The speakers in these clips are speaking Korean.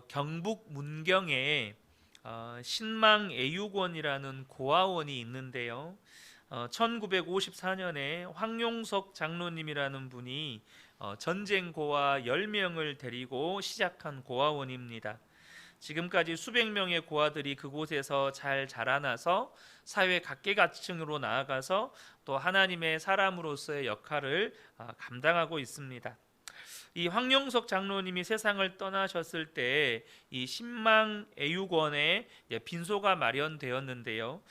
경북 문경에 신망애육원이라는 고아원이 있는데요. 1954년에 황용석 장로님이라는 분이 전쟁 고아 10명을 데리고 시작한 고아원입니다. 지금까지 수백 명의 고아들이 그곳에서 잘 자라나서 사회 각계각층으로 나아가서 또 하나님의 사람으로서의 역할을 감당하고 있습니다. 이 황용석 장로님이 세상을 떠나셨을 때 이 신망애육원에 빈소가 마련되었는데요.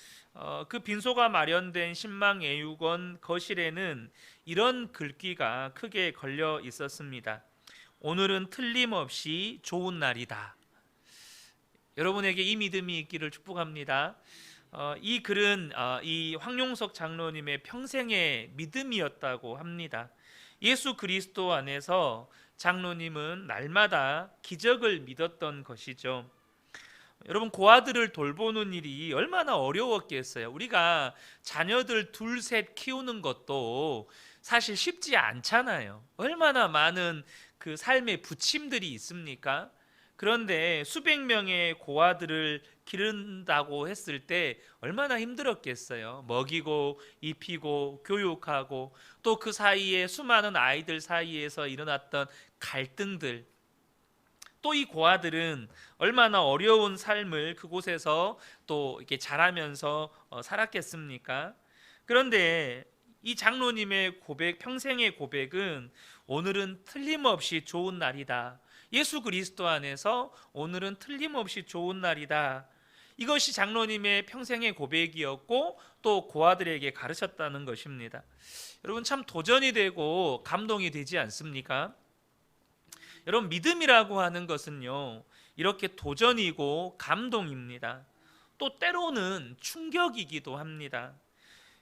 그 빈소가 마련된 신망애육원 거실에는 이런 글귀가 크게 걸려 있었습니다. 오늘은 틀림없이 좋은 날이다. 여러분에게 이 믿음이 있기를 축복합니다. 이 글은 이 황용석 장로님의 평생의 믿음이었다고 합니다. 예수 그리스도 안에서 장로님은 날마다 기적을 믿었던 것이죠. 여러분, 고아들을 돌보는 일이 얼마나 어려웠겠어요. 우리가 자녀들 둘, 셋 키우는 것도 사실 쉽지 않잖아요. 얼마나 많은 그 삶의 부침들이 있습니까? 그런데 수백 명의 고아들을 기른다고 했을 때 얼마나 힘들었겠어요. 먹이고 입히고 교육하고 또 그 사이에 수많은 아이들 사이에서 일어났던 갈등들, 또 이 고아들은 얼마나 어려운 삶을 그곳에서 또 이렇게 자라면서 살았겠습니까? 그런데 이 장로님의 고백, 평생의 고백은 오늘은 틀림없이 좋은 날이다. 예수 그리스도 안에서 오늘은 틀림없이 좋은 날이다. 이것이 장로님의 평생의 고백이었고 또 고아들에게 가르쳤다는 것입니다. 여러분, 참 도전이 되고 감동이 되지 않습니까? 여러분, 믿음이라고 하는 것은요, 이렇게 도전이고 감동입니다. 또 때로는 충격이기도 합니다.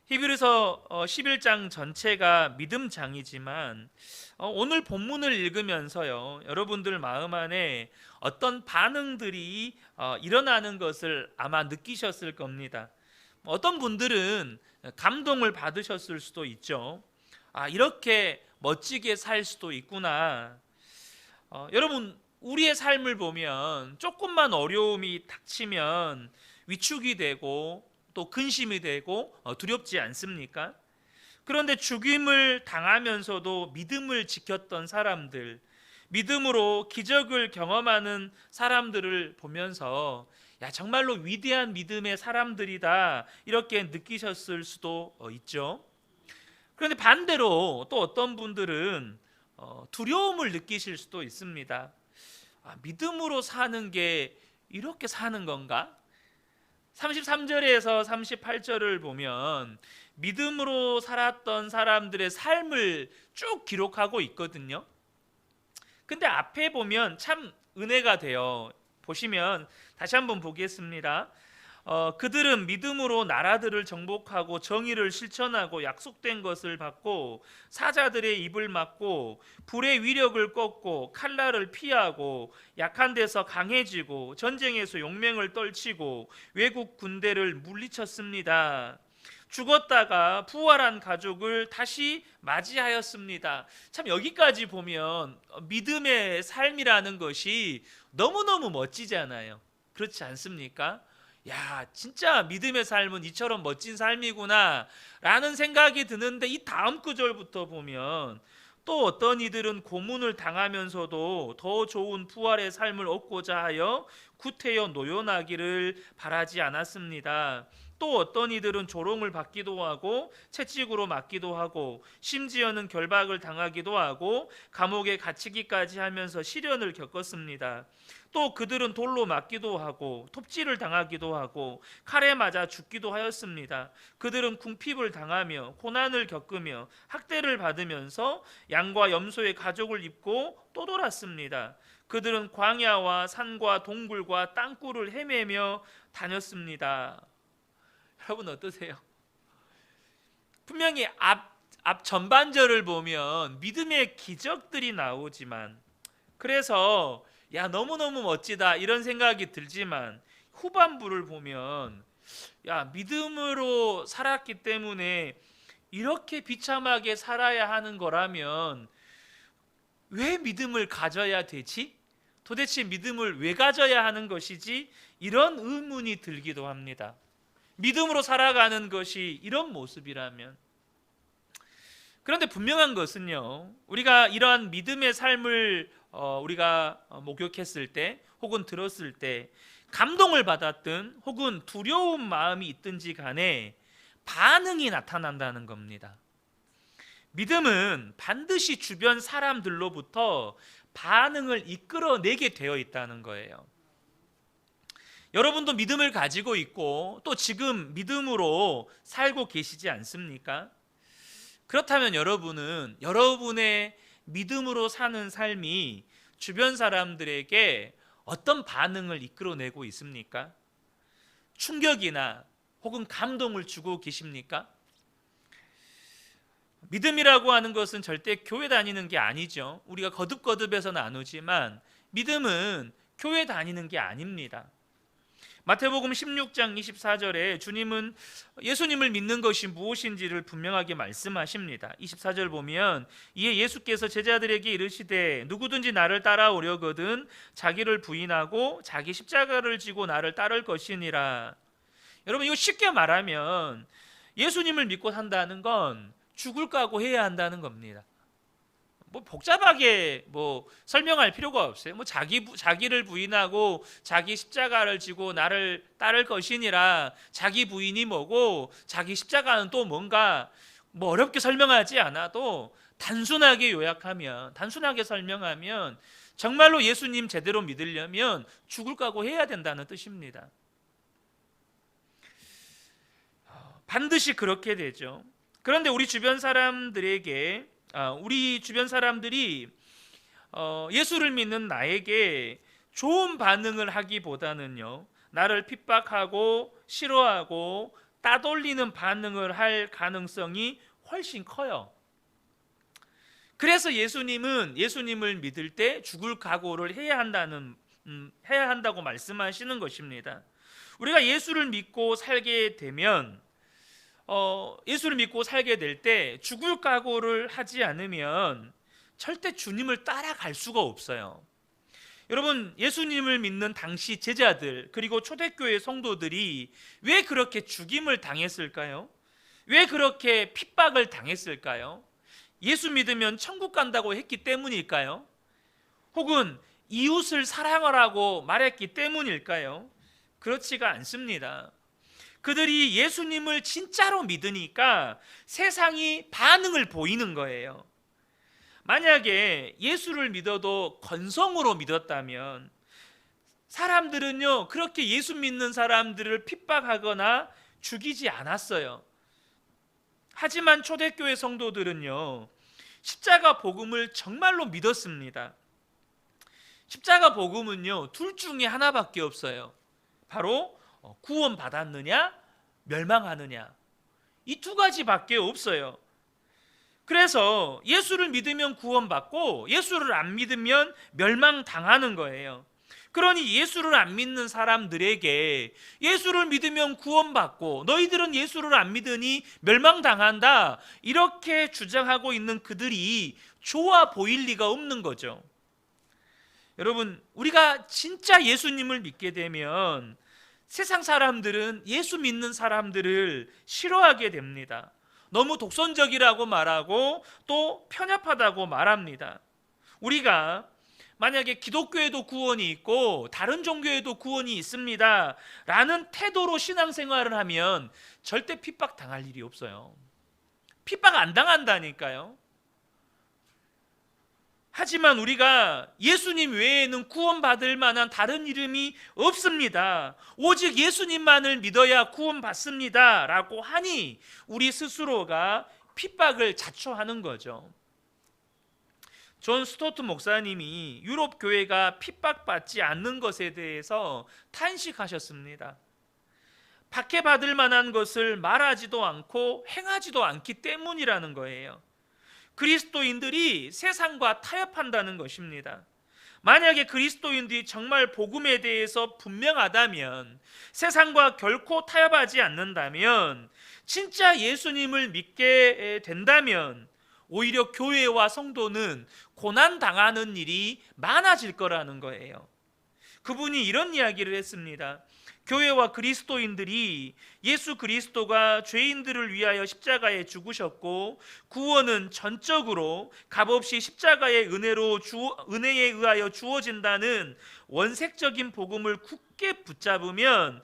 히브리서 11장 전체가 믿음장이지만 오늘 본문을 읽으면서요, 여러분들 마음 안에 어떤 반응들이 일어나는 것을 아마 느끼셨을 겁니다. 어떤 분들은 감동을 받으셨을 수도 있죠. 이렇게 멋지게 살 수도 있구나. 여러분, 우리의 삶을 보면 조금만 어려움이 닥치면 위축이 되고 또 근심이 되고 두렵지 않습니까? 그런데 죽임을 당하면서도 믿음을 지켰던 사람들, 믿음으로 기적을 경험하는 사람들을 보면서 정말로 위대한 믿음의 사람들이다, 이렇게 느끼셨을 수도 있죠. 그런데 반대로 또 어떤 분들은 두려움을 느끼실 수도 있습니다. 믿음으로 사는 게 이렇게 사는 건가? 33절에서 38절을 보면 믿음으로 살았던 사람들의 삶을 쭉 기록하고 있거든요. 근데 앞에 보면 참 은혜가 돼요. 보시면 다시 한번 보겠습니다. 그들은 믿음으로 나라들을 정복하고 정의를 실천하고 약속된 것을 받고 사자들의 입을 막고 불의 위력을 꺾고 칼날을 피하고 약한 데서 강해지고 전쟁에서 용맹을 떨치고 외국 군대를 물리쳤습니다. 죽었다가 부활한 가족을 다시 맞이하였습니다. 참, 여기까지 보면 믿음의 삶이라는 것이 너무너무 멋지잖아요. 그렇지 않습니까? 진짜 믿음의 삶은 이처럼 멋진 삶이구나 라는 생각이 드는데, 이 다음 구절부터 보면 또 어떤 이들은 고문을 당하면서도 더 좋은 부활의 삶을 얻고자 하여 구태여 노연하기를 바라지 않았습니다. 또 어떤 이들은 조롱을 받기도 하고 채찍으로 맞기도 하고 심지어는 결박을 당하기도 하고 감옥에 갇히기까지 하면서 시련을 겪었습니다. 또 그들은 돌로 맞기도 하고 톱질을 당하기도 하고 칼에 맞아 죽기도 하였습니다. 그들은 궁핍을 당하며 고난을 겪으며 학대를 받으면서 양과 염소의 가죽을 입고 또 돌았습니다. 그들은 광야와 산과 동굴과 땅굴을 헤매며 다녔습니다. 여러분, 어떠세요? 분명히 앞 전반절을 보면 믿음의 기적들이 나오지만, 그래서 너무너무 멋지다 이런 생각이 들지만, 후반부를 보면 믿음으로 살았기 때문에 이렇게 비참하게 살아야 하는 거라면 왜 믿음을 가져야 되지? 도대체 믿음을 왜 가져야 하는 것이지? 이런 의문이 들기도 합니다. 믿음으로 살아가는 것이 이런 모습이라면. 그런데 분명한 것은요, 우리가 이러한 믿음의 삶을 우리가 목격했을 때 혹은 들었을 때 감동을 받았든 혹은 두려운 마음이 있든지 간에 반응이 나타난다는 겁니다. 믿음은 반드시 주변 사람들로부터 반응을 이끌어내게 되어 있다는 거예요. 여러분도 믿음을 가지고 있고 또 지금 믿음으로 살고 계시지 않습니까? 그렇다면 여러분은 여러분의 믿음으로 사는 삶이 주변 사람들에게 어떤 반응을 이끌어내고 있습니까? 충격이나 혹은 감동을 주고 계십니까? 믿음이라고 하는 것은 절대 교회 다니는 게 아니죠. 우리가 거듭거듭해서 나누지만 믿음은 교회 다니는 게 아닙니다. 마태복음 16장 24절에 주님은 예수님을 믿는 것이 무엇인지를 분명하게 말씀하십니다. 24절 보면 이에 예수께서 제자들에게 이르시되 누구든지 나를 따라오려거든 자기를 부인하고 자기 십자가를 지고 나를 따를 것이니라. 여러분, 이거 쉽게 말하면 예수님을 믿고 산다는 건 죽을 각오 해야 한다는 겁니다. 뭐 복잡하게 설명할 필요가 없어요. 자기를 부인하고 자기 십자가를 지고 나를 따를 것이니라. 자기 부인이 뭐고 자기 십자가는 또 뭔가 어렵게 설명하지 않아도 단순하게 설명하면 정말로 예수님 제대로 믿으려면 죽을 각오 해야 된다는 뜻입니다. 반드시 그렇게 되죠. 그런데 우리 주변 사람들이 예수를 믿는 나에게 좋은 반응을 하기보다는요, 나를 핍박하고 싫어하고 따돌리는 반응을 할 가능성이 훨씬 커요. 그래서 예수님을 믿을 때 죽을 각오를 해야 한다고 말씀하시는 것입니다. 우리가 예수를 믿고 살게 될 때 죽을 각오를 하지 않으면 절대 주님을 따라갈 수가 없어요. 여러분, 예수님을 믿는 당시 제자들 그리고 초대교회 성도들이 왜 그렇게 죽임을 당했을까요? 왜 그렇게 핍박을 당했을까요? 예수 믿으면 천국 간다고 했기 때문일까요? 혹은 이웃을 사랑하라고 말했기 때문일까요? 그렇지가 않습니다. 그들이 예수님을 진짜로 믿으니까 세상이 반응을 보이는 거예요. 만약에 예수를 믿어도 건성으로 믿었다면 사람들은요, 그렇게 예수 믿는 사람들을 핍박하거나 죽이지 않았어요. 하지만 초대교회 성도들은요, 십자가 복음을 정말로 믿었습니다. 십자가 복음은요, 둘 중에 하나밖에 없어요. 바로 구원받았느냐 멸망하느냐, 이 두 가지밖에 없어요. 그래서 예수를 믿으면 구원받고 예수를 안 믿으면 멸망당하는 거예요. 그러니 예수를 안 믿는 사람들에게 예수를 믿으면 구원받고 너희들은 예수를 안 믿으니 멸망당한다, 이렇게 주장하고 있는 그들이 좋아 보일 리가 없는 거죠. 여러분, 우리가 진짜 예수님을 믿게 되면 세상 사람들은 예수 믿는 사람들을 싫어하게 됩니다. 너무 독선적이라고 말하고 또 편협하다고 말합니다. 우리가 만약에 기독교에도 구원이 있고 다른 종교에도 구원이 있습니다 라는 태도로 신앙생활을 하면 절대 핍박 당할 일이 없어요. 핍박 안 당한다니까요. 하지만 우리가 예수님 외에는 구원받을 만한 다른 이름이 없습니다, 오직 예수님만을 믿어야 구원받습니다 라고 하니 우리 스스로가 핍박을 자초하는 거죠. 존 스토트 목사님이 유럽 교회가 핍박받지 않는 것에 대해서 탄식하셨습니다. 박해받을 만한 것을 말하지도 않고 행하지도 않기 때문이라는 거예요. 그리스도인들이 세상과 타협한다는 것입니다. 만약에 그리스도인들이 정말 복음에 대해서 분명하다면, 세상과 결코 타협하지 않는다면, 진짜 예수님을 믿게 된다면 오히려 교회와 성도는 고난 당하는 일이 많아질 거라는 거예요. 그분이 이런 이야기를 했습니다. 교회와 그리스도인들이 예수 그리스도가 죄인들을 위하여 십자가에 죽으셨고 구원은 전적으로 값없이 십자가의 은혜에 의하여 주어진다는 원색적인 복음을 굳게 붙잡으면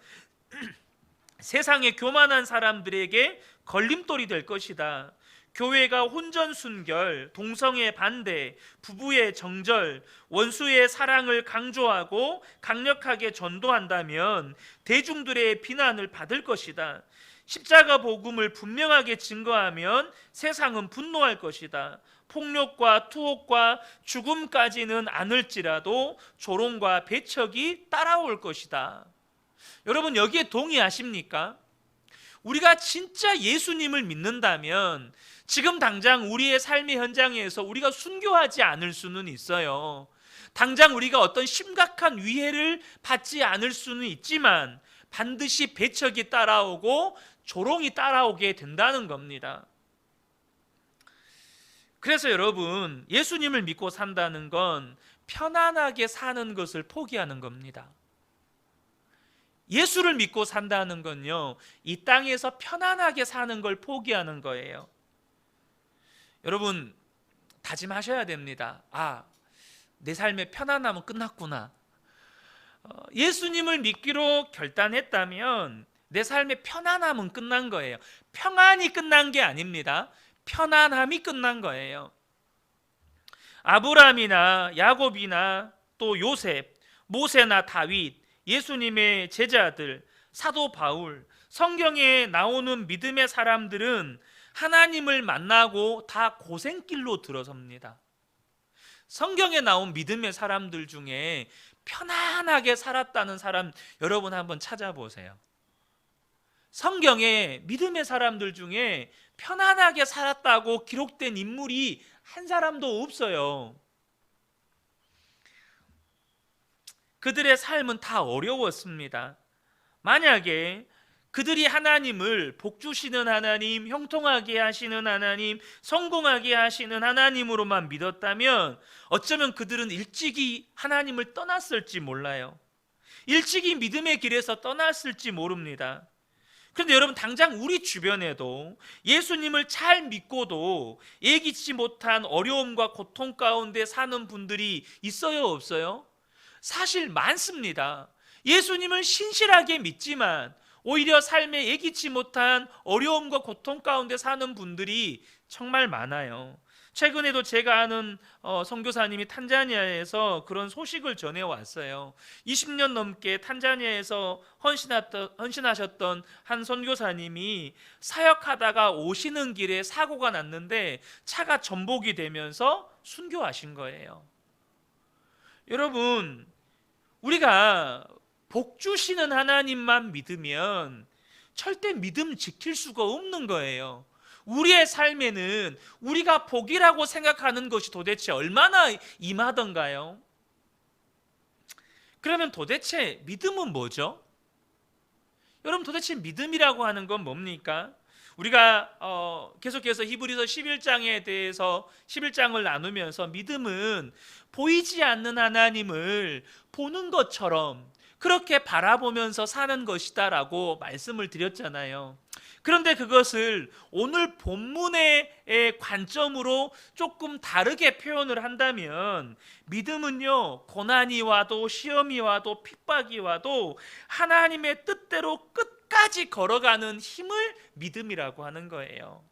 세상의 교만한 사람들에게 걸림돌이 될 것이다. 교회가 혼전순결, 동성애 반대, 부부의 정절, 원수의 사랑을 강조하고 강력하게 전도한다면 대중들의 비난을 받을 것이다. 십자가 복음을 분명하게 증거하면 세상은 분노할 것이다. 폭력과 투옥과 죽음까지는 않을지라도 조롱과 배척이 따라올 것이다. 여러분, 여기에 동의하십니까? 우리가 진짜 예수님을 믿는다면 지금 당장 우리의 삶의 현장에서 우리가 순교하지 않을 수는 있어요. 당장 우리가 어떤 심각한 위해를 받지 않을 수는 있지만 반드시 배척이 따라오고 조롱이 따라오게 된다는 겁니다. 그래서 여러분, 예수님을 믿고 산다는 건 편안하게 사는 것을 포기하는 겁니다. 예수를 믿고 산다는 건요, 이 땅에서 편안하게 사는 걸 포기하는 거예요. 여러분, 다짐하셔야 됩니다. 내 삶의 편안함은 끝났구나. 예수님을 믿기로 결단했다면 내 삶의 편안함은 끝난 거예요. 평안이 끝난 게 아닙니다. 편안함이 끝난 거예요. 아브라함이나 야곱이나 또 요셉, 모세나 다윗, 예수님의 제자들, 사도 바울, 성경에 나오는 믿음의 사람들은 하나님을 만나고 다 고생길로 들어섭니다. 성경에 나온 믿음의 사람들 중에 편안하게 살았다는 사람 여러분 한번 찾아보세요. 성경에 믿음의 사람들 중에 편안하게 살았다고 기록된 인물이 한 사람도 없어요. 그들의 삶은 다 어려웠습니다. 만약에 그들이 하나님을 복 주시는 하나님, 형통하게 하시는 하나님, 성공하게 하시는 하나님으로만 믿었다면 어쩌면 그들은 일찍이 하나님을 떠났을지 몰라요. 일찍이 믿음의 길에서 떠났을지 모릅니다. 그런데 여러분, 당장 우리 주변에도 예수님을 잘 믿고도 예기치 못한 어려움과 고통 가운데 사는 분들이 있어요, 없어요? 사실 많습니다. 예수님을 신실하게 믿지만 오히려 삶에 예기치 못한 어려움과 고통 가운데 사는 분들이 정말 많아요. 최근에도 제가 아는 선교사님이 탄자니아에서 그런 소식을 전해왔어요. 20년 넘게 탄자니아에서 헌신하셨던 한 선교사님이 사역하다가 오시는 길에 사고가 났는데 차가 전복이 되면서 순교하신 거예요. 여러분, 우리가 복 주시는 하나님만 믿으면 절대 믿음 지킬 수가 없는 거예요. 우리의 삶에는 우리가 복이라고 생각하는 것이 도대체 얼마나 임하던가요? 그러면 도대체 믿음은 뭐죠? 여러분, 도대체 믿음이라고 하는 건 뭡니까? 우리가 계속해서 히브리서 11장에 대해서 11장을 나누면서 믿음은 보이지 않는 하나님을 보는 것처럼 그렇게 바라보면서 사는 것이다라고 말씀을 드렸잖아요. 그런데 그것을 오늘 본문의 관점으로 조금 다르게 표현을 한다면 믿음은요, 고난이 와도 시험이 와도 핍박이 와도 하나님의 뜻대로 끝까지 걸어가는 힘을 믿음이라고 하는 거예요.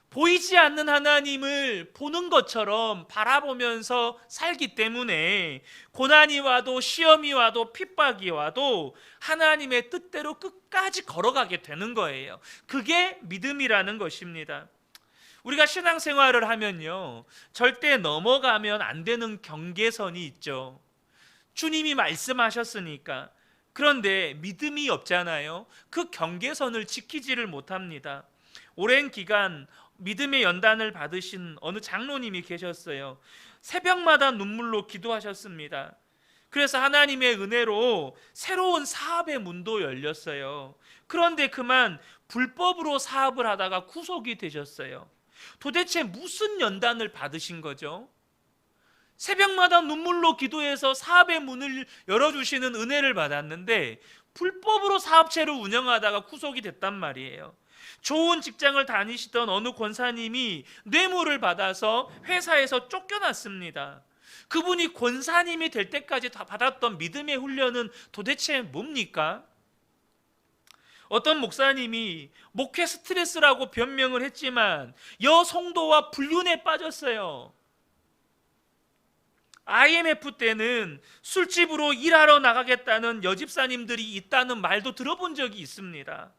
보이지 않는 하나님을 보는 것처럼 바라보면서 살기 때문에 고난이 와도 시험이 와도 핍박이 와도 하나님의 뜻대로 끝까지 걸어가게 되는 거예요. 그게 믿음이라는 것입니다. 우리가 신앙생활을 하면요, 절대 넘어가면 안 되는 경계선이 있죠. 주님이 말씀하셨으니까. 그런데 믿음이 없잖아요. 그 경계선을 지키지를 못합니다. 오랜 기간 믿음의 연단을 받으신 어느 장로님이 계셨어요. 새벽마다 눈물로 기도하셨습니다. 그래서 하나님의 은혜로 새로운 사업의 문도 열렸어요. 그런데 그만 불법으로 사업을 하다가 구속이 되셨어요. 도대체 무슨 연단을 받으신 거죠? 새벽마다 눈물로 기도해서 사업의 문을 열어주시는 은혜를 받았는데 불법으로 사업체를 운영하다가 구속이 됐단 말이에요. 좋은 직장을 다니시던 어느 권사님이 뇌물을 받아서 회사에서 쫓겨났습니다. 그분이 권사님이 될 때까지 다 받았던 믿음의 훈련은 도대체 뭡니까? 어떤 목사님이 목회 스트레스라고 변명을 했지만 여성도와 불륜에 빠졌어요. IMF 때는 술집으로 일하러 나가겠다는 여집사님들이 있다는 말도 들어본 적이 있습니다.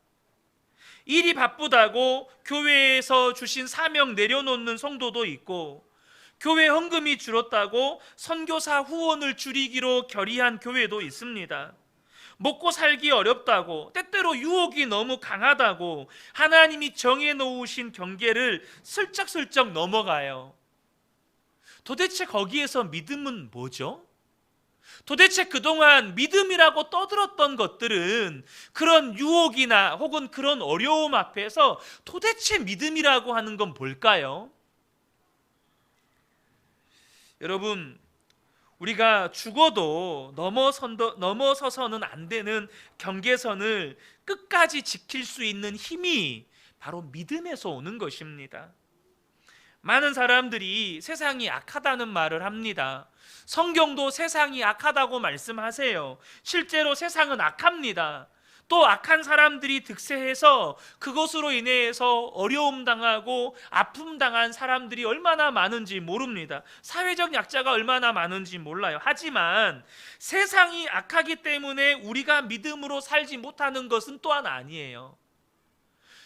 일이 바쁘다고 교회에서 주신 사명 내려놓는 성도도 있고, 교회 헌금이 줄었다고 선교사 후원을 줄이기로 결의한 교회도 있습니다. 먹고 살기 어렵다고, 때때로 유혹이 너무 강하다고 하나님이 정해놓으신 경계를 슬쩍슬쩍 넘어가요. 도대체 거기에서 믿음은 뭐죠? 도대체 그동안 믿음이라고 떠들었던 것들은 그런 유혹이나 혹은 그런 어려움 앞에서 도대체 믿음이라고 하는 건 뭘까요? 여러분, 우리가 죽어도 넘어서서는 안 되는 경계선을 끝까지 지킬 수 있는 힘이 바로 믿음에서 오는 것입니다. 많은 사람들이 세상이 악하다는 말을 합니다. 성경도 세상이 악하다고 말씀하세요. 실제로 세상은 악합니다. 또 악한 사람들이 득세해서 그것으로 인해서 어려움 당하고 아픔 당한 사람들이 얼마나 많은지 모릅니다. 사회적 약자가 얼마나 많은지 몰라요. 하지만 세상이 악하기 때문에 우리가 믿음으로 살지 못하는 것은 또한 아니에요.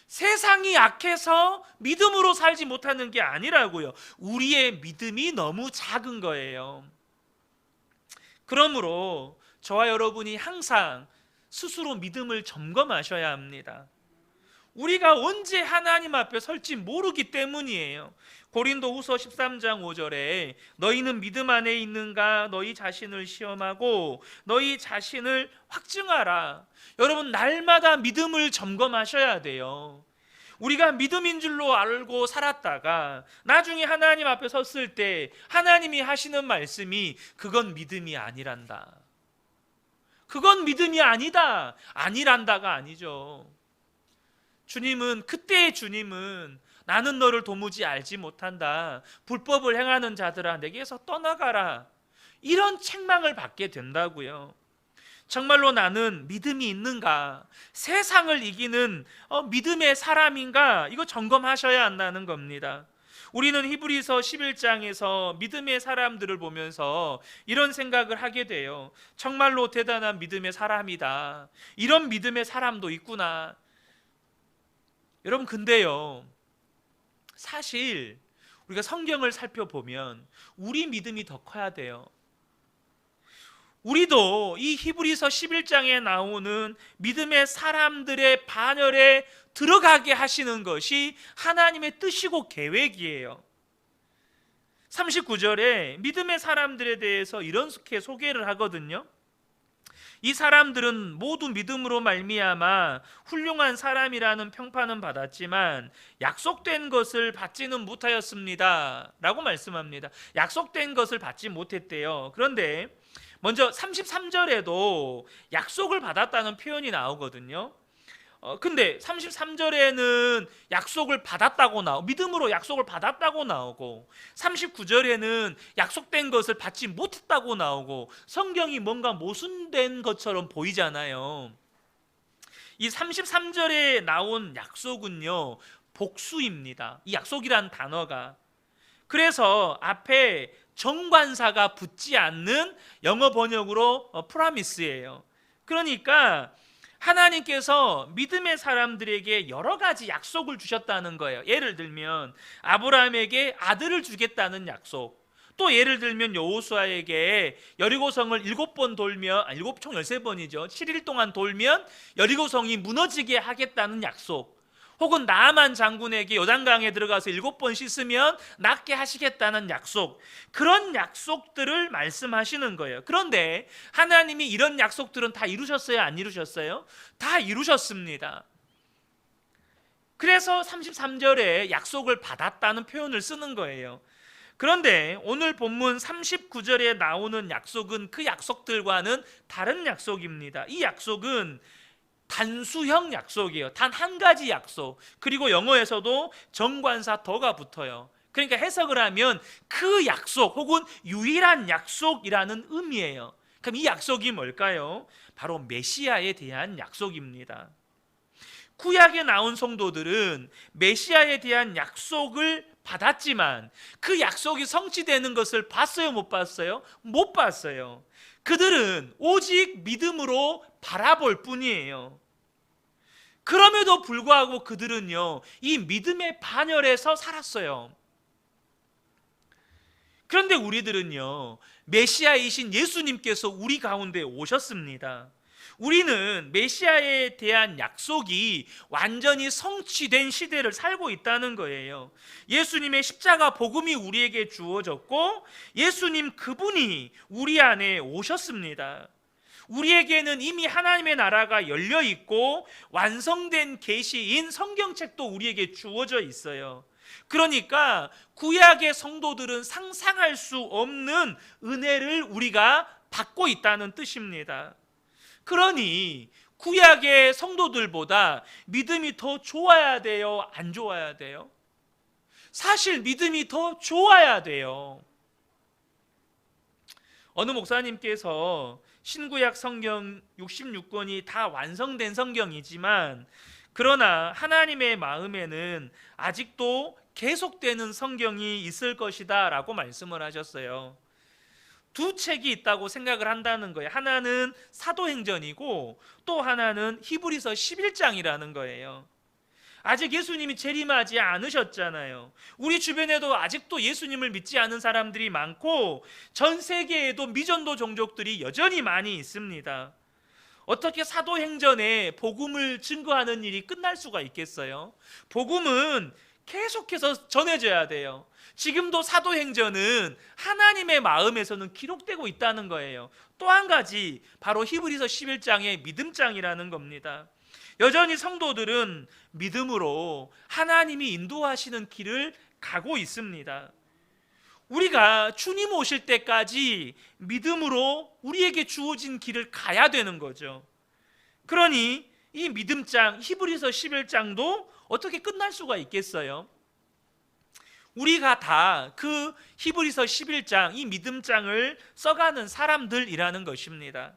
세상이 악해서 믿음으로 살지 못하는 게 아니라고요. 우리의 믿음이 너무 작은 거예요. 그러므로 저와 여러분이 항상 스스로 믿음을 점검하셔야 합니다. 우리가 언제 하나님 앞에 설지 모르기 때문이에요. 고린도후서 13장 5절에 너희는 믿음 안에 있는가 너희 자신을 시험하고 너희 자신을 확증하라. 여러분, 날마다 믿음을 점검하셔야 돼요. 우리가 믿음인 줄로 알고 살았다가 나중에 하나님 앞에 섰을 때 하나님이 하시는 말씀이 그건 믿음이 아니란다. 그건 믿음이 아니다. 아니란다가 아니죠. 그때의 주님은 나는 너를 도무지 알지 못한다. 불법을 행하는 자들아 내게서 떠나가라. 이런 책망을 받게 된다고요. 정말로 나는 믿음이 있는가? 세상을 이기는 믿음의 사람인가? 이거 점검하셔야 한다는 겁니다. 우리는 히브리서 11장에서 믿음의 사람들을 보면서 이런 생각을 하게 돼요. 정말로 대단한 믿음의 사람이다. 이런 믿음의 사람도 있구나. 여러분, 근데요, 사실 우리가 성경을 살펴보면 우리 믿음이 더 커야 돼요. 우리도 이 히브리서 11장에 나오는 믿음의 사람들의 반열에 들어가게 하시는 것이 하나님의 뜻이고 계획이에요. 39절에 믿음의 사람들에 대해서 이렇게 소개를 하거든요. 이 사람들은 모두 믿음으로 말미암아 훌륭한 사람이라는 평판은 받았지만 약속된 것을 받지는 못하였습니다 라고 말씀합니다. 약속된 것을 받지 못했대요. 그런데 먼저 33절에도 약속을 받았다는 표현이 나오거든요. 근데 33절에는 약속을 받았다고 믿음으로 약속을 받았다고 나오고 39절에는 약속된 것을 받지 못했다고 나오고 성경이 뭔가 모순된 것처럼 보이잖아요. 이 33절에 나온 약속은요, 복수입니다. 이 약속이란 단어가. 그래서 앞에 정관사가 붙지 않는 영어 번역으로 프라미스예요. 그러니까 하나님께서 믿음의 사람들에게 여러 가지 약속을 주셨다는 거예요. 예를 들면 아브라함에게 아들을 주겠다는 약속, 또 예를 들면 여호수아에게 여리고성을 7번 돌면, 총 13번이죠 7일 동안 돌면 여리고성이 무너지게 하겠다는 약속, 혹은 나아만 장군에게 요단강에 들어가서 7번 씻으면 낫게 하시겠다는 약속, 그런 약속들을 말씀하시는 거예요. 그런데 하나님이 이런 약속들은 다 이루셨어요? 안 이루셨어요? 다 이루셨습니다. 그래서 33절에 약속을 받았다는 표현을 쓰는 거예요. 그런데 오늘 본문 39절에 나오는 약속은 그 약속들과는 다른 약속입니다. 이 약속은 단수형 약속이에요. 단 한 가지 약속. 그리고 영어에서도 정관사 더가 붙어요. 그러니까 해석을 하면 그 약속 혹은 유일한 약속이라는 의미예요. 그럼 이 약속이 뭘까요? 바로 메시아에 대한 약속입니다. 구약에 나온 성도들은 메시아에 대한 약속을 받았지만 그 약속이 성취되는 것을 봤어요, 못 봤어요? 못 봤어요. 그들은 오직 믿음으로 바라볼 뿐이에요. 그럼에도 불구하고 그들은요, 이 믿음의 반열에서 살았어요. 그런데 우리들은요, 메시아이신 예수님께서 우리 가운데 오셨습니다. 우리는 메시아에 대한 약속이 완전히 성취된 시대를 살고 있다는 거예요. 예수님의 십자가 복음이 우리에게 주어졌고 예수님 그분이 우리 안에 오셨습니다. 우리에게는 이미 하나님의 나라가 열려 있고 완성된 계시인 성경책도 우리에게 주어져 있어요. 그러니까 구약의 성도들은 상상할 수 없는 은혜를 우리가 받고 있다는 뜻입니다. 그러니 구약의 성도들보다 믿음이 더 좋아야 돼요? 안 좋아야 돼요? 사실 믿음이 더 좋아야 돼요. 어느 목사님께서 신구약 성경 66권이 다 완성된 성경이지만 그러나 하나님의 마음에는 아직도 계속되는 성경이 있을 것이다 라고 말씀을 하셨어요. 두 책이 있다고 생각을 한다는 거예요. 하나는 사도행전이고 또 하나는 히브리서 11장이라는 거예요. 아직 예수님이 재림하지 않으셨잖아요. 우리 주변에도 아직도 예수님을 믿지 않은 사람들이 많고 전 세계에도 미전도 종족들이 여전히 많이 있습니다. 어떻게 사도행전에 복음을 증거하는 일이 끝날 수가 있겠어요? 복음은 계속해서 전해져야 돼요. 지금도 사도행전은 하나님의 마음에서는 기록되고 있다는 거예요. 또 한 가지 바로 히브리서 11장의 믿음장이라는 겁니다. 여전히 성도들은 믿음으로 하나님이 인도하시는 길을 가고 있습니다. 우리가 주님 오실 때까지 믿음으로 우리에게 주어진 길을 가야 되는 거죠. 그러니 이 믿음장 히브리서 11장도 어떻게 끝날 수가 있겠어요? 우리가 다 그 히브리서 11장 이 믿음장을 써가는 사람들이라는 것입니다.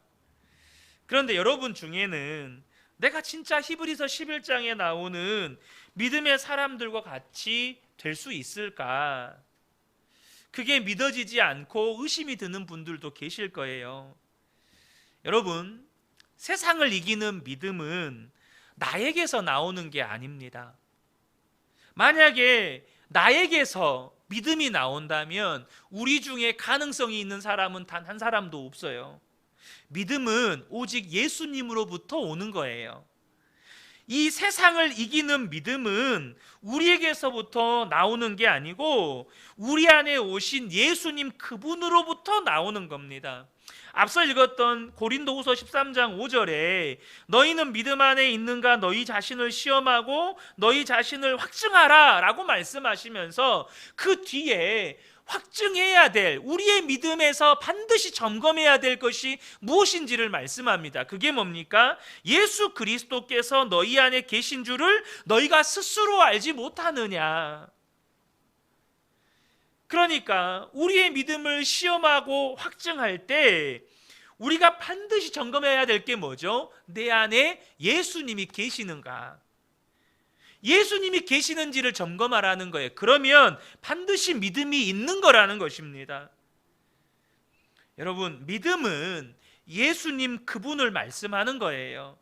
그런데 여러분 중에는 내가 진짜 히브리서 11장에 나오는 믿음의 사람들과 같이 될 수 있을까? 그게 믿어지지 않고 의심이 드는 분들도 계실 거예요. 여러분, 세상을 이기는 믿음은 나에게서 나오는 게 아닙니다. 만약에 나에게서 믿음이 나온다면 우리 중에 가능성이 있는 사람은 단 한 사람도 없어요. 믿음은 오직 예수님으로부터 오는 거예요. 이 세상을 이기는 믿음은 우리에게서부터 나오는 게 아니고 우리 안에 오신 예수님 그분으로부터 나오는 겁니다. 앞서 읽었던 고린도후서 13장 5절에 너희는 믿음 안에 있는가 너희 자신을 시험하고 너희 자신을 확증하라 라고 말씀하시면서 그 뒤에 확증해야 될 우리의 믿음에서 반드시 점검해야 될 것이 무엇인지를 말씀합니다. 그게 뭡니까? 예수 그리스도께서 너희 안에 계신 줄을 너희가 스스로 알지 못하느냐. 그러니까 우리의 믿음을 시험하고 확증할 때 우리가 반드시 점검해야 될 게 뭐죠? 내 안에 예수님이 계시는가? 예수님이 계시는지를 점검하라는 거예요. 그러면 반드시 믿음이 있는 거라는 것입니다. 여러분, 믿음은 예수님 그분을 말씀하는 거예요.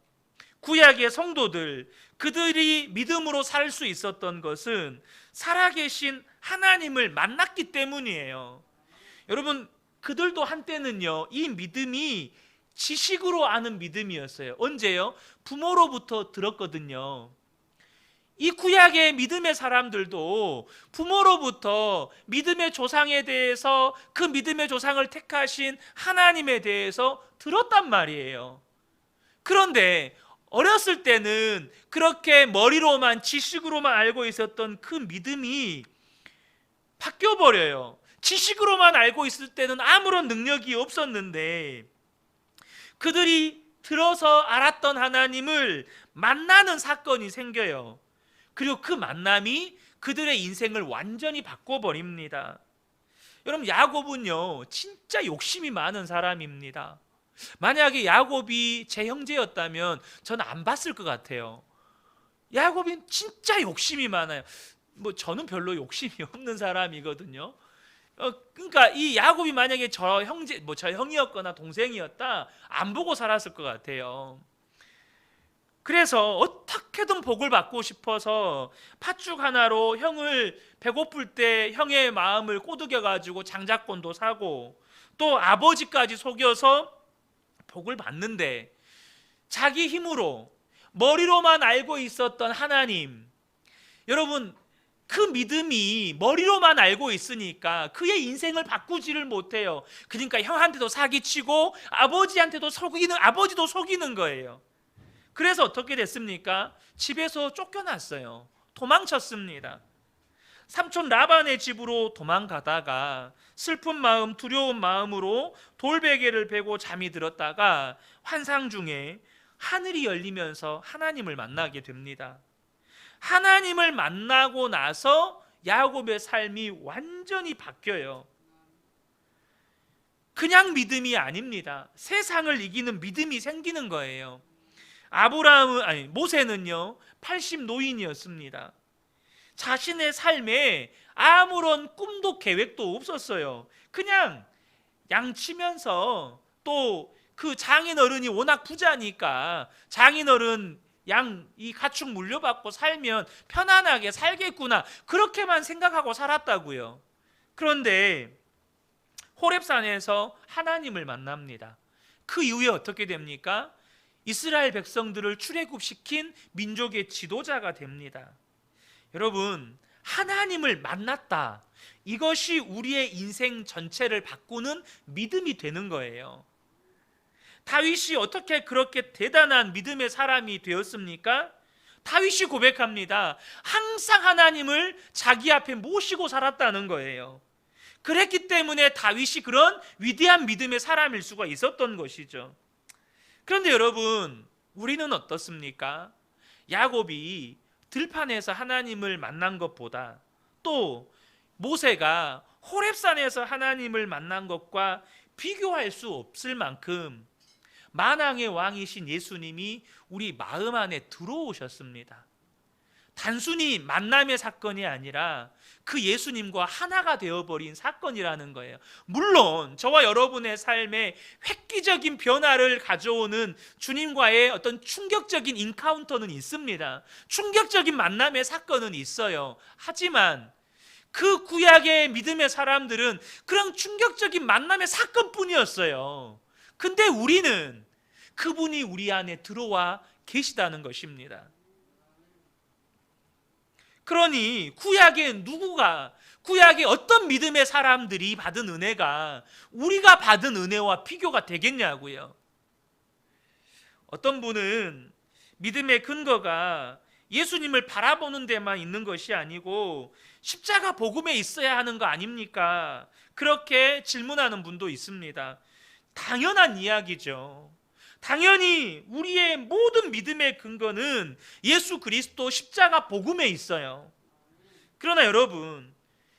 구약의 성도들, 그들이 믿음으로 살 수 있었던 것은 살아계신 하나님을 만났기 때문이에요. 여러분, 그들도 한때는요, 이 믿음이 지식으로 아는 믿음이었어요. 언제요? 부모로부터 들었거든요. 이 구약의 믿음의 사람들도 부모로부터 믿음의 조상에 대해서 그 믿음의 조상을 택하신 하나님에 대해서 들었단 말이에요. 그런데 어렸을 때는 그렇게 머리로만 지식으로만 알고 있었던 그 믿음이 바뀌어버려요. 지식으로만 알고 있을 때는 아무런 능력이 없었는데 그들이 들어서 알았던 하나님을 만나는 사건이 생겨요. 그리고 그 만남이 그들의 인생을 완전히 바꿔버립니다. 여러분, 야곱은요 진짜 욕심이 많은 사람입니다. 만약에 야곱이 제 형제였다면 저는 안 봤을 것 같아요. 야곱이 진짜 욕심이 많아요. 저는 별로 욕심이 없는 사람이거든요. 그러니까 이 야곱이 만약에 저 형제, 저 형이었거나 동생이었다 안 보고 살았을 것 같아요. 그래서 어떻게든 복을 받고 싶어서 팥죽 하나로 형을 배고플 때 형의 마음을 꼬드겨 가지고 장자권도 사고 또 아버지까지 속여서 복을 받는데, 자기 힘으로 머리로만 알고 있었던 하나님, 여러분 그 믿음이 머리로만 알고 있으니까 그의 인생을 바꾸지를 못해요. 그러니까 형한테도 사기치고 아버지한테도 아버지도 속이는 거예요. 그래서 어떻게 됐습니까? 집에서 쫓겨났어요. 도망쳤습니다. 삼촌 라반의 집으로 도망가다가 슬픈 마음, 두려운 마음으로 돌베개를 베고 잠이 들었다가 환상 중에 하늘이 열리면서 하나님을 만나게 됩니다. 하나님을 만나고 나서 야곱의 삶이 완전히 바뀌어요. 그냥 믿음이 아닙니다. 세상을 이기는 믿음이 생기는 거예요. 모세는요 80 노인이었습니다. 자신의 삶에 아무런 꿈도 계획도 없었어요. 그냥 양치면서, 또 그 장인어른이 워낙 부자니까 장인어른 이 가축 물려받고 살면 편안하게 살겠구나, 그렇게만 생각하고 살았다고요. 그런데 호렙산에서 하나님을 만납니다. 그 이후에 어떻게 됩니까? 이스라엘 백성들을 출애굽시킨 민족의 지도자가 됩니다. 여러분, 하나님을 만났다, 이것이 우리의 인생 전체를 바꾸는 믿음이 되는 거예요. 다윗이 어떻게 그렇게 대단한 믿음의 사람이 되었습니까? 다윗이 고백합니다. 항상 하나님을 자기 앞에 모시고 살았다는 거예요. 그랬기 때문에 다윗이 그런 위대한 믿음의 사람일 수가 있었던 것이죠. 그런데 여러분, 우리는 어떻습니까? 야곱이 들판에서 하나님을 만난 것보다, 또 모세가 호렙산에서 하나님을 만난 것과 비교할 수 없을 만큼 만왕의 왕이신 예수님이 우리 마음 안에 들어오셨습니다. 단순히 만남의 사건이 아니라 그 예수님과 하나가 되어버린 사건이라는 거예요. 물론 저와 여러분의 삶에 획기적인 변화를 가져오는 주님과의 어떤 충격적인 인카운터는 있습니다. 충격적인 만남의 사건은 있어요. 하지만 그 구약의 믿음의 사람들은 그런 충격적인 만남의 사건뿐이었어요. 근데 우리는 그분이 우리 안에 들어와 계시다는 것입니다. 그러니 구약의 어떤 믿음의 사람들이 받은 은혜가 우리가 받은 은혜와 비교가 되겠냐고요. 어떤 분은 믿음의 근거가 예수님을 바라보는 데만 있는 것이 아니고 십자가 복음에 있어야 하는 거 아닙니까? 그렇게 질문하는 분도 있습니다. 당연한 이야기죠. 당연히 우리의 모든 믿음의 근거는 예수 그리스도 십자가 복음에 있어요. 그러나 여러분,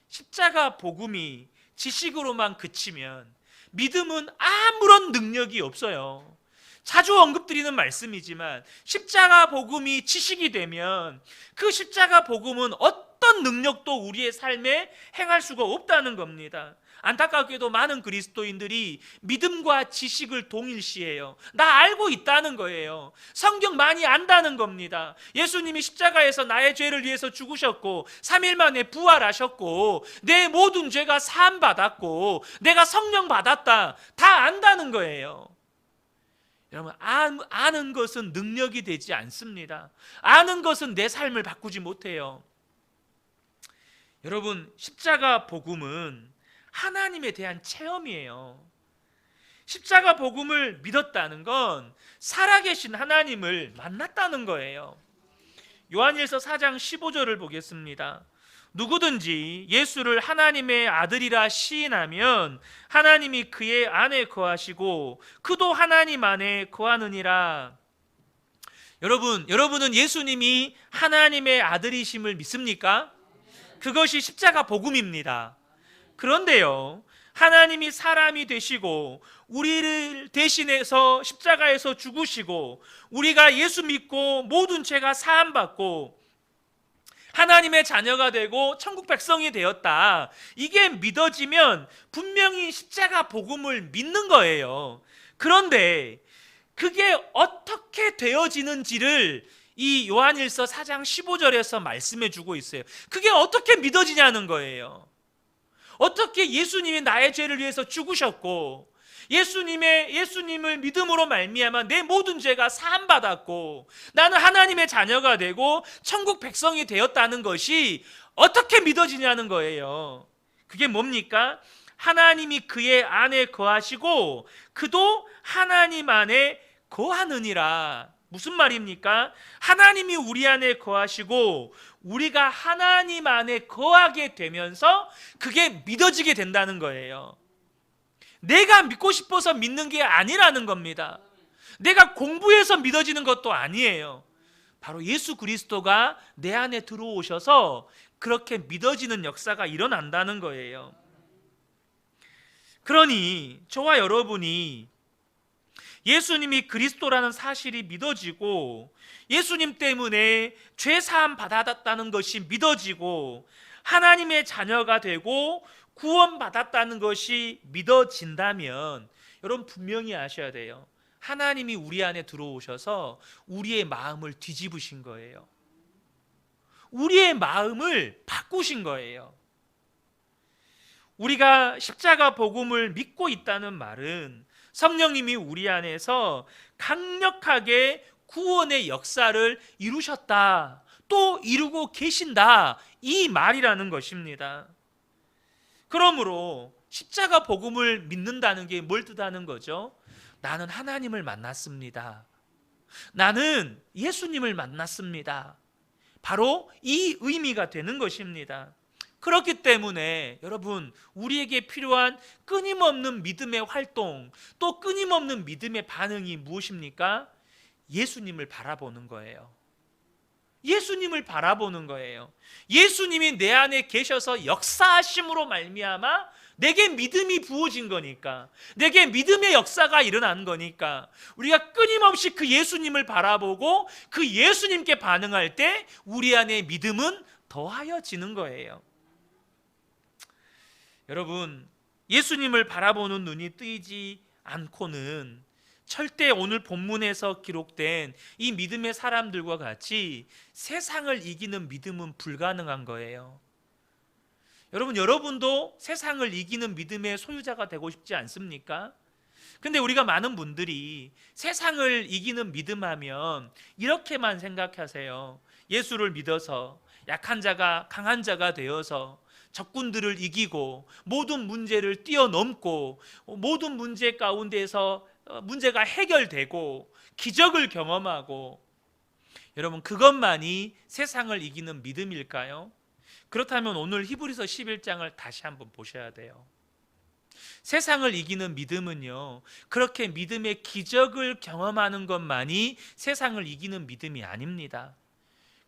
십자가 복음이 지식으로만 그치면 믿음은 아무런 능력이 없어요. 자주 언급드리는 말씀이지만 십자가 복음이 지식이 되면 그 십자가 복음은 어떤 능력도 우리의 삶에 행할 수가 없다는 겁니다. 안타깝게도 많은 그리스도인들이 믿음과 지식을 동일시해요. 나 알고 있다는 거예요. 성경 많이 안다는 겁니다. 예수님이 십자가에서 나의 죄를 위해서 죽으셨고 3일 만에 부활하셨고 내 모든 죄가 사함 받았고 내가 성령 받았다, 다 안다는 거예요. 여러분, 아는 것은 능력이 되지 않습니다. 아는 것은 내 삶을 바꾸지 못해요. 여러분, 십자가 복음은 하나님에 대한 체험이에요. 십자가 복음을 믿었다는 건 살아계신 하나님을 만났다는 거예요. 요한일서 4장 15절을 보겠습니다. 누구든지 예수를 하나님의 아들이라 시인하면 하나님이 그의 안에 거하시고 그도 하나님 안에 거하느니라. 여러분은 예수님이 하나님의 아들이심을 믿습니까? 그것이 십자가 복음입니다. 그런데요, 하나님이 사람이 되시고 우리를 대신해서 십자가에서 죽으시고 우리가 예수 믿고 모든 죄가 사함받고 하나님의 자녀가 되고 천국 백성이 되었다, 이게 믿어지면 분명히 십자가 복음을 믿는 거예요. 그런데 그게 어떻게 되어지는지를 이 요한일서 4장 15절에서 말씀해 주고 있어요. 그게 어떻게 믿어지냐는 거예요. 어떻게 예수님이 나의 죄를 위해서 죽으셨고 예수님을 믿음으로 말미암아 내 모든 죄가 사함받았고 나는 하나님의 자녀가 되고 천국 백성이 되었다는 것이 어떻게 믿어지냐는 거예요. 그게 뭡니까? 하나님이 그의 안에 거하시고 그도 하나님 안에 거하느니라. 무슨 말입니까? 하나님이 우리 안에 거하시고 우리가 하나님 안에 거하게 되면서 그게 믿어지게 된다는 거예요. 내가 믿고 싶어서 믿는 게 아니라는 겁니다. 내가 공부해서 믿어지는 것도 아니에요. 바로 예수 그리스도가 내 안에 들어오셔서 그렇게 믿어지는 역사가 일어난다는 거예요. 그러니 저와 여러분이 예수님이 그리스도라는 사실이 믿어지고 예수님 때문에 죄 사함 받았다는 것이 믿어지고 하나님의 자녀가 되고 구원받았다는 것이 믿어진다면 여러분 분명히 아셔야 돼요. 하나님이 우리 안에 들어오셔서 우리의 마음을 뒤집으신 거예요. 우리의 마음을 바꾸신 거예요. 우리가 십자가 복음을 믿고 있다는 말은 성령님이 우리 안에서 강력하게 구원의 역사를 이루셨다, 또 이루고 계신다, 이 말이라는 것입니다. 그러므로 십자가 복음을 믿는다는 게 뭘 뜻하는 거죠? 나는 하나님을 만났습니다. 나는 예수님을 만났습니다. 바로 이 의미가 되는 것입니다. 그렇기 때문에 여러분, 우리에게 필요한 끊임없는 믿음의 활동, 또 끊임없는 믿음의 반응이 무엇입니까? 예수님을 바라보는 거예요. 예수님을 바라보는 거예요. 예수님이 내 안에 계셔서 역사하심으로 말미암아 내게 믿음이 부어진 거니까, 내게 믿음의 역사가 일어난 거니까 우리가 끊임없이 그 예수님을 바라보고 그 예수님께 반응할 때 우리 안에 믿음은 더하여지는 거예요. 여러분, 예수님을 바라보는 눈이 뜨이지 않고는 절대 오늘 본문에서 기록된 이 믿음의 사람들과 같이 세상을 이기는 믿음은 불가능한 거예요. 여러분도 세상을 이기는 믿음의 소유자가 되고 싶지 않습니까? 근데 우리가 많은 분들이 세상을 이기는 믿음하면 이렇게만 생각하세요. 예수를 믿어서 약한 자가 강한 자가 되어서 적군들을 이기고 모든 문제를 뛰어넘고 모든 문제 가운데서 문제가 해결되고 기적을 경험하고, 여러분 그것만이 세상을 이기는 믿음일까요? 그렇다면 오늘 히브리서 11장을 다시 한번 보셔야 돼요. 세상을 이기는 믿음은요, 그렇게 믿음의 기적을 경험하는 것만이 세상을 이기는 믿음이 아닙니다.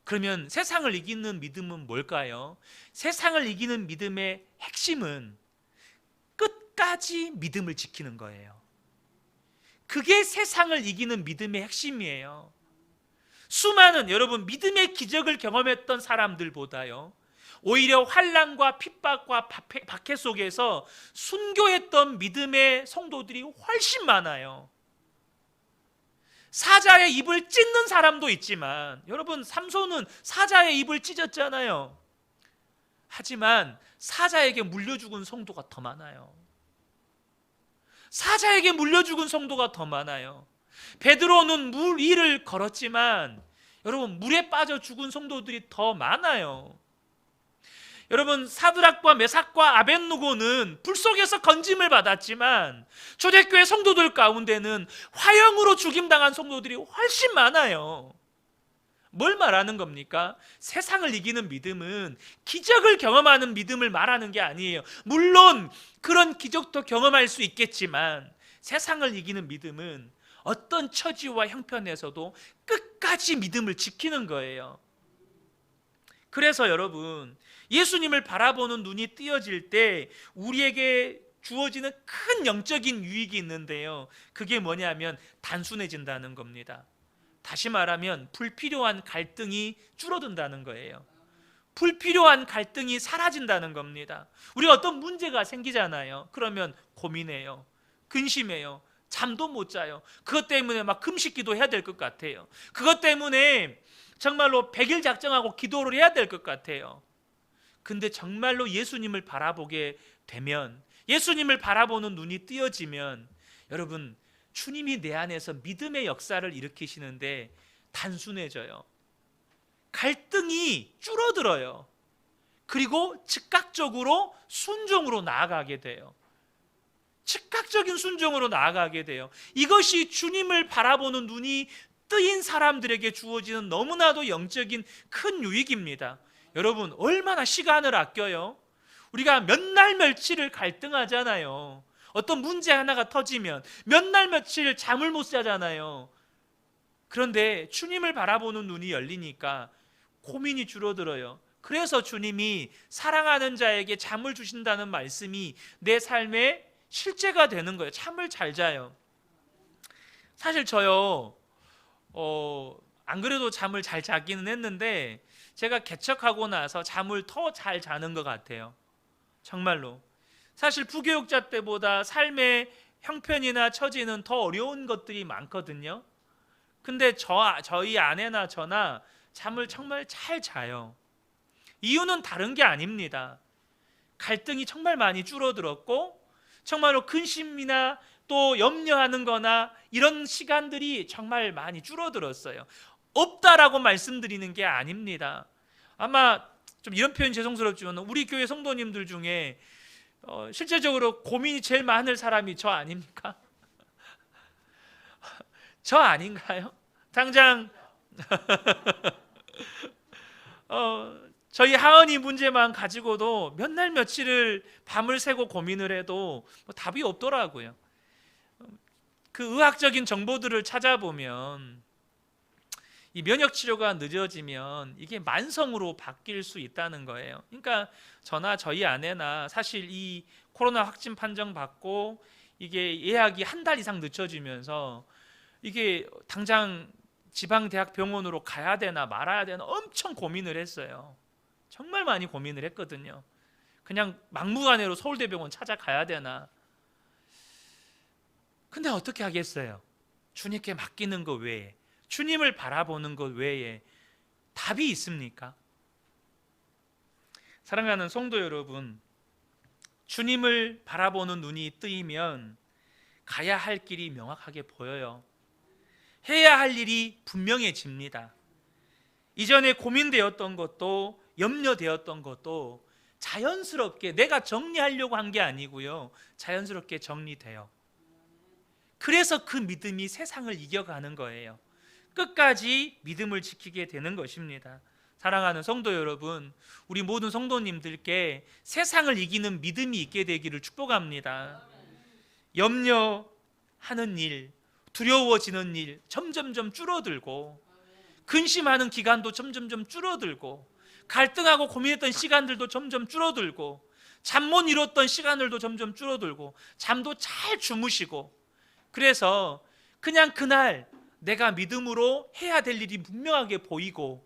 그러면 세상을 이기는 믿음은 뭘까요? 세상을 이기는 믿음의 핵심은 끝까지 믿음을 지키는 거예요. 그게 세상을 이기는 믿음의 핵심이에요. 수많은 여러분 믿음의 기적을 경험했던 사람들보다요, 오히려 환난과 핍박과 박해 속에서 순교했던 믿음의 성도들이 훨씬 많아요. 사자의 입을 찢는 사람도 있지만, 여러분 삼손은 사자의 입을 찢었잖아요. 하지만 사자에게 물려 죽은 성도가 더 많아요. 사자에게 물려 죽은 성도가 더 많아요. 베드로는 물 위를 걸었지만 여러분 물에 빠져 죽은 성도들이 더 많아요. 여러분, 사드락과 메삭과 아벳느고는 불 속에서 건짐을 받았지만 초대교회 성도들 가운데는 화형으로 죽임당한 성도들이 훨씬 많아요. 뭘 말하는 겁니까? 세상을 이기는 믿음은 기적을 경험하는 믿음을 말하는 게 아니에요. 물론 그런 기적도 경험할 수 있겠지만 세상을 이기는 믿음은 어떤 처지와 형편에서도 끝까지 믿음을 지키는 거예요. 그래서 여러분, 예수님을 바라보는 눈이 띄어질 때 우리에게 주어지는 큰 영적인 유익이 있는데요, 그게 뭐냐면 단순해진다는 겁니다. 다시 말하면 불필요한 갈등이 줄어든다는 거예요. 불필요한 갈등이 사라진다는 겁니다. 우리가 어떤 문제가 생기잖아요. 그러면 고민해요, 근심해요, 잠도 못 자요. 그것 때문에 막 금식기도 해야 될 것 같아요. 그것 때문에 정말로 100일 작정하고 기도를 해야 될 것 같아요. 근데 정말로 예수님을 바라보게 되면, 예수님을 바라보는 눈이 띄어지면, 여러분, 주님이 내 안에서 믿음의 역사를 일으키시는데 단순해져요. 갈등이 줄어들어요. 그리고 즉각적으로 순종으로 나아가게 돼요. 즉각적인 순종으로 나아가게 돼요. 이것이 주님을 바라보는 눈이 뜨인 사람들에게 주어지는 너무나도 영적인 큰 유익입니다. 여러분, 얼마나 시간을 아껴요? 우리가 몇 날 며칠을 갈등하잖아요. 어떤 문제 하나가 터지면 몇 날 며칠 잠을 못 자잖아요. 그런데 주님을 바라보는 눈이 열리니까 고민이 줄어들어요. 그래서 주님이 사랑하는 자에게 잠을 주신다는 말씀이 내 삶의 실제가 되는 거예요. 잠을 잘 자요. 사실 저요, 안 그래도 잠을 잘 자기는 했는데 제가 개척하고 나서 잠을 더 잘 자는 것 같아요. 정말로. 사실 부교육자 때보다 삶의 형편이나 처지는 더 어려운 것들이 많거든요. 근데 저희 아내나 저나 잠을 정말 잘 자요. 이유는 다른 게 아닙니다. 갈등이 정말 많이 줄어들었고 정말로 근심이나 또 염려하는 거나 이런 시간들이 정말 많이 줄어들었어요. 없다라고 말씀드리는 게 아닙니다. 아마 좀 이런 표현 죄송스럽지만 우리 교회 성도님들 중에 실제적으로 고민이 제일 많을 사람이 저 아닙니까? 저 아닌가요? 당장 저희 하은이 문제만 가지고도 몇 날 며칠을 밤을 새고 고민을 해도 뭐 답이 없더라고요. 그 의학적인 정보들을 찾아보면 이 면역 치료가 늦어지면 이게 만성으로 바뀔 수 있다는 거예요. 그러니까 저나 저희 아내나 사실 이 코로나 확진 판정 받고 이게 예약이 한 달 이상 늦춰지면서 이게 당장 지방대학 병원으로 가야 되나 말아야 되나 엄청 고민을 했어요. 정말 많이 고민을 했거든요. 그냥 막무가내로 서울대병원 찾아가야 되나. 근데 어떻게 하겠어요? 주님께 맡기는 것 외에, 주님을 바라보는 것 외에 답이 있습니까? 사랑하는 성도 여러분, 주님을 바라보는 눈이 뜨이면 가야 할 길이 명확하게 보여요. 해야 할 일이 분명해집니다. 이전에 고민되었던 것도 염려되었던 것도 자연스럽게 내가 정리하려고 한 게 아니고요, 자연스럽게 정리돼요. 그래서 그 믿음이 세상을 이겨가는 거예요. 끝까지 믿음을 지키게 되는 것입니다. 사랑하는 성도 여러분, 우리 모든 성도님들께 세상을 이기는 믿음이 있게 되기를 축복합니다. 염려하는 일, 두려워지는 일 점점점 줄어들고, 근심하는 기간도 점점점 줄어들고, 갈등하고 고민했던 시간들도 점점 줄어들고, 잠 못 이뤘던 시간들도 점점 줄어들고, 잠도 잘 주무시고, 그래서 그냥 그날 내가 믿음으로 해야 될 일이 분명하게 보이고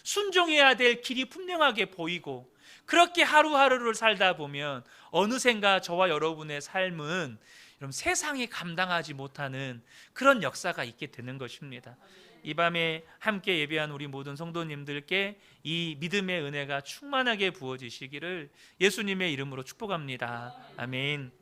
순종해야 될 길이 분명하게 보이고, 그렇게 하루하루를 살다 보면 어느샌가 저와 여러분의 삶은 여러분 세상이 감당하지 못하는 그런 역사가 있게 되는 것입니다. 이 밤에 함께 예배한 우리 모든 성도님들께 이 믿음의 은혜가 충만하게 부어지시기를 예수님의 이름으로 축복합니다. 아멘.